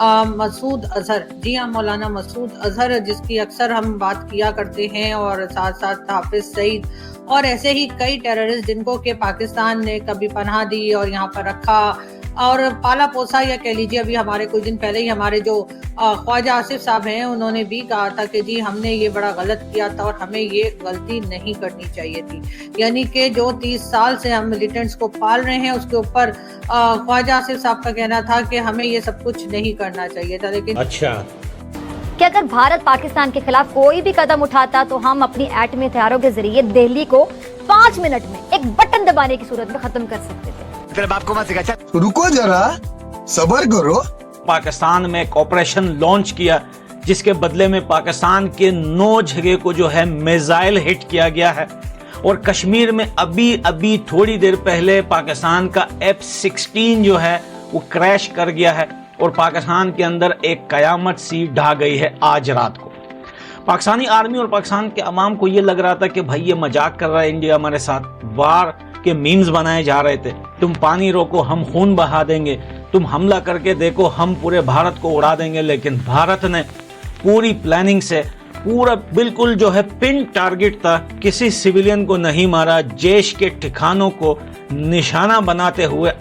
मसूद अजहर, जी हाँ, मौलाना मसूद अजहर, जिसकी अक्सर हम बात किया करते हैं, और साथ साथ हाफिज सईद और ऐसे ही कई टेररिस्ट जिनको कि पाकिस्तान ने कभी पनाह दी और यहाँ पर रखा और पाला पोसा, या कह लीजिए अभी हमारे कुछ दिन पहले ही हमारे जो ख्वाजा आसिफ साहब हैं उन्होंने भी कहा था कि जी हमने ये बड़ा गलत किया था और हमें ये गलती नहीं करनी चाहिए थी। यानी कि जो 30 साल से हम मिलिटेंट्स को पाल रहे हैं उसके ऊपर ख्वाजा आसिफ साहब का कहना था कि हमें ये सब कुछ नहीं करना चाहिए था। लेकिन अच्छा, कि अगर भारत पाकिस्तान के खिलाफ कोई भी कदम उठाता तो हम अपनी एटमी हथियारों के जरिए दिल्ली को 5 मिनट में एक बटन दबाने की सूरत में खत्म कर सकते थे। तेरे बाप को मत सिखा। रुको जरा, सब्र करो। पाकिस्तान में एक ऑपरेशन लॉन्च किया जिसके बदले में पाकिस्तान के 9 जगह को जो है मिसाइल हिट किया गया है, और कश्मीर में अभी थोड़ी देर पहले पाकिस्तान का F-16 जो है वो क्रैश कर गया है, और पाकिस्तान के अंदर एक कयामत सी ढा गई है आज रात को। पाकिस्तानी आर्मी और पाकिस्तान के अवाम को ये लग रहा था कि भाई ये मजाक कर रहा है इंडिया हमारे साथ, वार के मीम्स बनाए जा रहे थे, तुम पानी रोको हम खून बहा देंगे, तुम हमला करके देखो हम पूरे भारत को उड़ा देंगे। लेकिन भारत ने पूरी प्लानिंग से पूरा बिल्कुल जो है पिन टारगेट था, किसी सिविलियन को नहीं मारा, जैश के ठिकानों को निशाना बनाते हुए।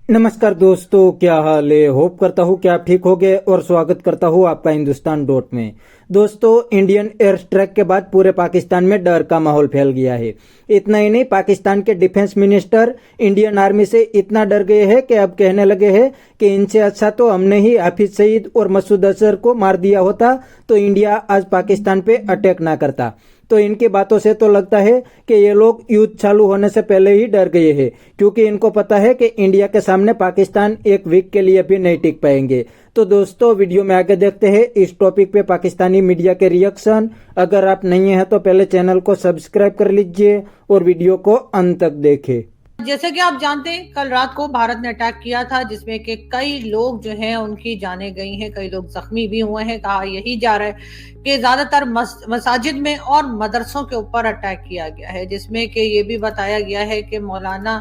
नमस्कार दोस्तों, क्या हाल है? होप करता हूँ कि आप ठीक होंगे और स्वागत करता हूँ आपका हिंदुस्तान डॉट में। दोस्तों, इंडियन एयर स्ट्राइक के बाद पूरे पाकिस्तान में डर का माहौल फैल गया है। इतना ही नहीं, पाकिस्तान के डिफेंस मिनिस्टर इंडियन आर्मी से इतना डर गए हैं कि अब कहने लगे हैं कि इनसे अच्छा तो हमने ही हाफिज सईद और मसूद अजहर को मार दिया होता तो इंडिया आज पाकिस्तान पे अटैक ना करता। तो इनकी बातों से तो लगता है कि ये लोग युद्ध चालू होने से पहले ही डर गए हैं, क्योंकि इनको पता है कि इंडिया के सामने पाकिस्तान एक वीक के लिए भी नहीं टिक पाएंगे। तो दोस्तों, वीडियो में आगे देखते हैं इस टॉपिक पे पाकिस्तानी मीडिया के रिएक्शन। अगर आप नहीं हैं तो पहले चैनल को सब्सक्राइब कर लीजिए और वीडियो को अंत तक देखें। जैसे कि आप जानते हैं, कल रात को भारत ने अटैक किया था जिसमें कि कई लोग जो हैं उनकी जानें गई हैं, कई लोग जख्मी भी हुए हैं। कहा यही जा रहा है कि ज्यादातर मसाजिद में और मदरसों के ऊपर अटैक किया गया है, जिसमें कि ये भी बताया गया है कि मौलाना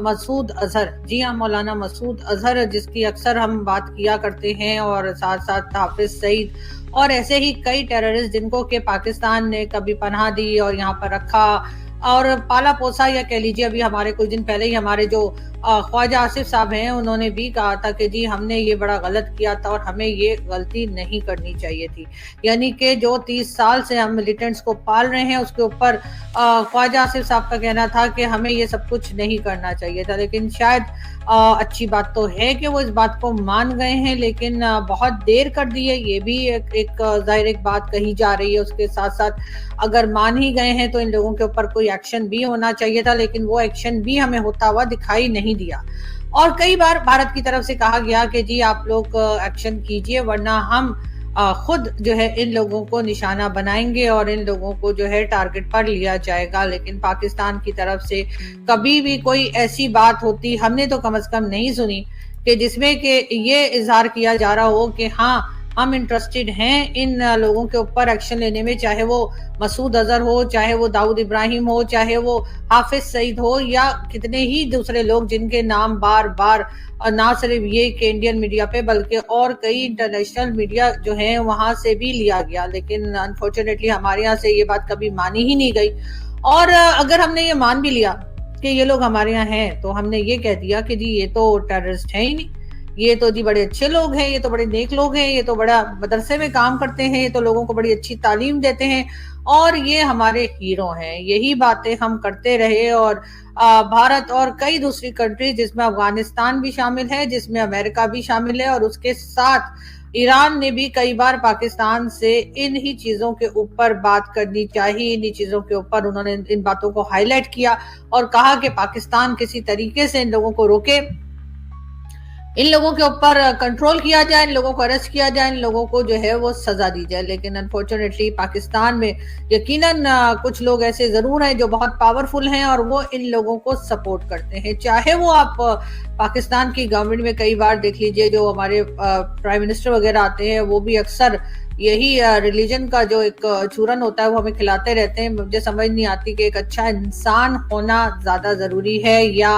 मसूद अजहर, जी हाँ, मौलाना मसूद अजहर, जिसकी अक्सर हम बात किया करते हैं, और साथ साथ हाफिज सईद और ऐसे ही कई टेररिस्ट जिनको कि पाकिस्तान ने कभी पनाह दी और यहाँ पर रखा और पाला पोसा, या कह लीजिए अभी हमारे कुछ दिन पहले ही हमारे जो ख्वाजा आसिफ साहब हैं उन्होंने भी कहा था कि जी हमने ये बड़ा गलत किया था और हमें ये गलती नहीं करनी चाहिए थी। यानी कि जो 30 साल से हम मिलिटेंट्स को पाल रहे हैं उसके ऊपर ख्वाजा आसिफ साहब का कहना था कि हमें ये सब कुछ नहीं करना चाहिए था। लेकिन शायद अच्छी बात तो है कि वो इस बात को मान गए हैं, लेकिन बहुत देर कर दी है, ये भी एक जाहिर एक बात कही जा रही है। उसके साथ साथ अगर मान ही गए हैं तो इन लोगों के ऊपर कोई एक्शन भी होना चाहिए था, लेकिन वो एक्शन भी हमें होता हुआ दिखाई नहीं दिया। और कई बार भारत की तरफ से कहा गया कि जी आप लोग एक्शन कीजिए, वरना हम खुद जो है इन लोगों को निशाना बनाएंगे और इन लोगों को जो है टारगेट पर लिया जाएगा। लेकिन पाकिस्तान की तरफ से कभी भी कोई ऐसी बात होती हमने तो कम से कम नहीं सुनी कि जिसमें कि ये इजहार किया जा रहा हो कि हाँ हम इंटरेस्टेड हैं इन लोगों के ऊपर एक्शन लेने में, चाहे वो मसूद अजहर हो, चाहे वो दाऊद इब्राहिम हो, चाहे वो हाफिज सईद हो, या कितने ही दूसरे लोग जिनके नाम बार बार ना सिर्फ ये कि इंडियन मीडिया पे बल्कि और कई इंटरनेशनल मीडिया जो है वहां से भी लिया गया। लेकिन अनफॉर्चुनेटली हमारे यहाँ से ये बात कभी मानी ही नहीं गई। और अगर हमने ये मान भी लिया कि ये लोग हमारे यहाँ हैं तो हमने ये कह दिया कि जी ये तो टेररिस्ट है ही नहीं, ये तो जी बड़े अच्छे लोग हैं, ये तो बड़े नेक लोग हैं, ये तो बड़ा मदरसे में काम करते हैं, ये तो लोगों को बड़ी अच्छी तालीम देते हैं और ये हमारे हीरो हैं। यही बातें हम करते रहे। और भारत और कई दूसरी कंट्री जिसमें अफगानिस्तान भी शामिल है, जिसमें अमेरिका भी शामिल है, और उसके साथ ईरान ने भी कई बार पाकिस्तान से इन ही चीजों के ऊपर बात करनी चाहिए। इन ही चीजों के ऊपर उन्होंने इन बातों को हाईलाइट किया और कहा कि पाकिस्तान किसी तरीके से इन लोगों को रोके, इन लोगों के ऊपर कंट्रोल किया जाए, इन लोगों को अरेस्ट किया जाए, इन लोगों को जो है वो सजा दी जाए। लेकिन अनफॉर्चुनेटली पाकिस्तान में यकीनन कुछ लोग ऐसे जरूर हैं जो बहुत पावरफुल हैं और वो इन लोगों को सपोर्ट करते हैं। चाहे वो आप पाकिस्तान की गवर्नमेंट में कई बार देख लीजिए, जो हमारे प्राइम मिनिस्टर वगैरह आते हैं वो भी अक्सर यही रिलीजन का जो एक चूरन होता है वो हमें खिलाते रहते हैं। मुझे समझ नहीं आती कि एक अच्छा इंसान होना ज्यादा जरूरी है या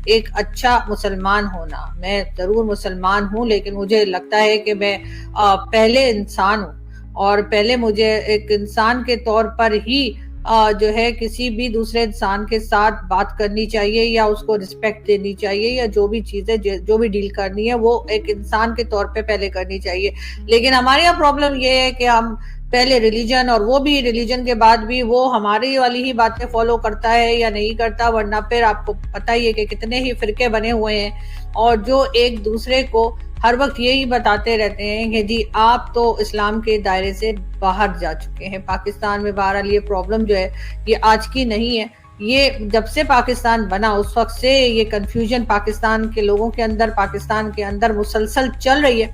एक अच्छा मुसलमान होना। मैं जरूर मुसलमान हूँ, लेकिन मुझे लगता है कि मैं पहले इंसान हूँ, और पहले मुझे एक इंसान के तौर पर ही जो है किसी भी दूसरे इंसान के साथ बात करनी चाहिए, या उसको रिस्पेक्ट देनी चाहिए, या जो भी चीजें जो भी डील करनी है वो एक इंसान के तौर पे पहले करनी चाहिए। लेकिन हमारे यहाँ प्रॉब्लम ये है कि हम पहले रिलीजन, और वो भी रिलीजन के बाद भी वो हमारी वाली ही बातें फॉलो करता है या नहीं करता, वरना फिर आपको पता ही है कि कितने ही फिरके बने हुए हैं, और जो एक दूसरे को हर वक्त यही बताते रहते हैं कि जी आप तो इस्लाम के दायरे से बाहर जा चुके हैं। पाकिस्तान में बहरहाल ये प्रॉब्लम जो है ये आज की नहीं है, ये जब से पाकिस्तान बना उस वक्त से ये कंफ्यूजन पाकिस्तान के लोगों के अंदर, पाकिस्तान के अंदर मुसलसल चल रही है,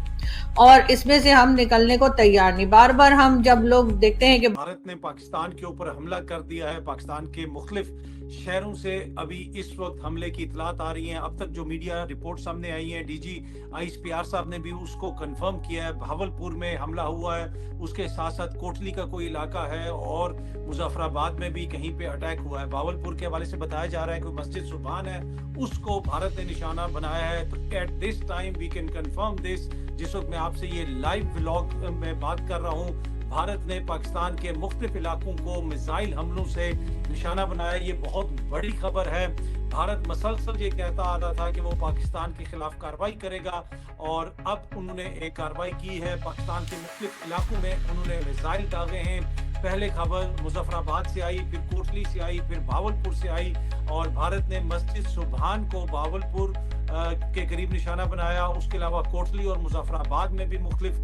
और इसमें से हम निकलने को तैयार नहीं। बार बार हम जब लोग देखते हैं कि भारत ने पाकिस्तान के ऊपर हमला कर दिया है, पाकिस्तान के मुख्तलिफ शहरों से अभी इस वक्त हमले की इतलात आ रही हैं। अब तक जो मीडिया रिपोर्ट सामने आई है, डीजी ISPR साहब ने भी उसको कंफर्म किया है। भावलपुर में हमला हुआ है, उसके साथ साथ कोटली का कोई इलाका है, और मुजफ्फराबाद में भी कहीं पे अटैक हुआ है। भावलपुर के हवाले से बताया जा रहा है कि मस्जिद सुभान है, उसको भारत ने निशाना बनाया है। तो at this time we can confirm this, जिस वक्त मैं आपसे ये लाइव व्लॉग में बात कर रहा हूँ, भारत ने पाकिस्तान के मुख्तलिफ इलाकों को मिसाइल हमलों से निशाना बनाया। ये बहुत बड़ी खबर है। भारत मसलसल ये कहता आ रहा था कि वो पाकिस्तान के खिलाफ कार्रवाई करेगा, और अब उन्होंने एक कार्रवाई की है। पाकिस्तान के मुख्तलिफ इलाकों में उन्होंने मिसाइल दागे हैं। पहले खबर मुजफ्फराबाद से आई, फिर कोटली से आई, फिर भावलपुर से आई, और भारत ने मस्जिद सुभान को भावलपुर के करीब निशाना बनाया। उसके अलावा कोटली और मुजफ्फराबाद में भी मुख्तलिफ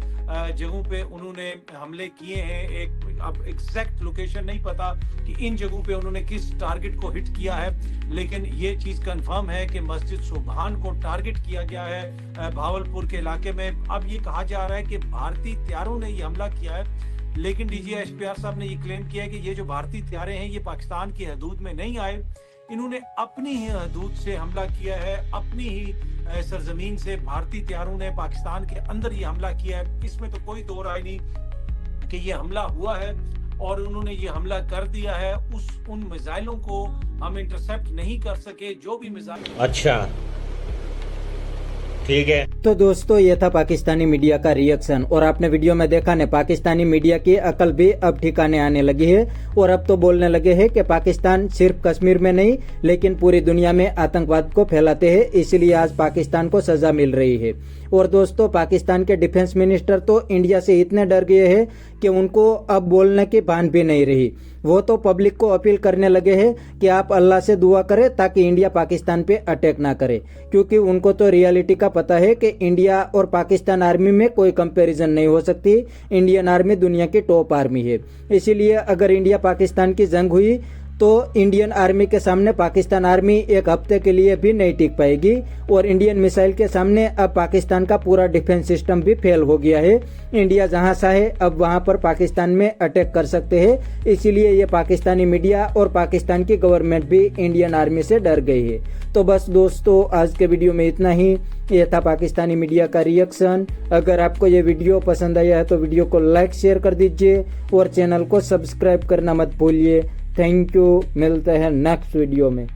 जगहों पे उन्होंने हमले किए हैं। एक अब एग्जैक्ट लोकेशन नहीं पता कि इन जगहों पे उन्होंने किस टारगेट को हिट किया है, लेकिन ये चीज कंफर्म है कि मस्जिद सुभान को टारगेट किया गया है भावलपुर के इलाके में। अब ये कहा जा रहा है कि भारतीय हथियारों ने ये हमला किया है, लेकिन डीजी ISPR साहब ने ये क्लेम किया है कि ये जो भारतीय हथियारे हैं ये पाकिस्तान की हदूद में नहीं आए, इन्होंने अपनी ही हदूद से हमला किया है, अपनी ही सरजमीन से भारतीय हथियारों ने पाकिस्तान के अंदर ये हमला किया है। इसमें तो कोई दो राय नहीं कि ये हमला हुआ है, और उन्होंने ये हमला कर दिया है। उन मिसाइलों को हम इंटरसेप्ट नहीं कर सके, जो भी मिसाइल। अच्छा, ठीक है। तो दोस्तों ये था पाकिस्तानी मीडिया का रिएक्शन, और आपने वीडियो में देखा ने पाकिस्तानी मीडिया की अकल भी अब ठिकाने आने लगी है, और अब तो बोलने लगे हैं कि पाकिस्तान सिर्फ कश्मीर में नहीं लेकिन पूरी दुनिया में आतंकवाद को फैलाते हैं, इसलिए आज पाकिस्तान को सजा मिल रही है। और दोस्तों पाकिस्तान के डिफेंस मिनिस्टर तो इंडिया से इतने डर गए हैं कि उनको अब बोलने की भान भी नहीं रही। वो तो पब्लिक को अपील करने लगे हैं कि आप अल्लाह से दुआ करें ताकि इंडिया पाकिस्तान पे अटैक ना करे, क्योंकि उनको तो रियलिटी का पता है कि इंडिया और पाकिस्तान आर्मी में कोई कंपैरिजन नहीं हो सकती। इंडियन आर्मी दुनिया की टॉप आर्मी है, इसीलिए अगर इंडिया पाकिस्तान की जंग हुई तो इंडियन आर्मी के सामने पाकिस्तान आर्मी एक हफ्ते के लिए भी नहीं टिक पाएगी, और इंडियन मिसाइल के सामने अब पाकिस्तान का पूरा डिफेंस सिस्टम भी फेल हो गया है। इंडिया जहां चाहे अब वहां पर पाकिस्तान में अटैक कर सकते हैं, इसीलिए ये पाकिस्तानी मीडिया और पाकिस्तान की गवर्नमेंट भी इंडियन आर्मी से डर गई है। तो बस दोस्तों आज के वीडियो में इतना ही। ये था पाकिस्तानी मीडिया का रिएक्शन। अगर आपको ये वीडियो पसंद आया है तो वीडियो को लाइक शेयर कर दीजिए, और चैनल को सब्सक्राइब करना मत भूलिए। थैंक यू, मिलते हैं नेक्स्ट वीडियो में।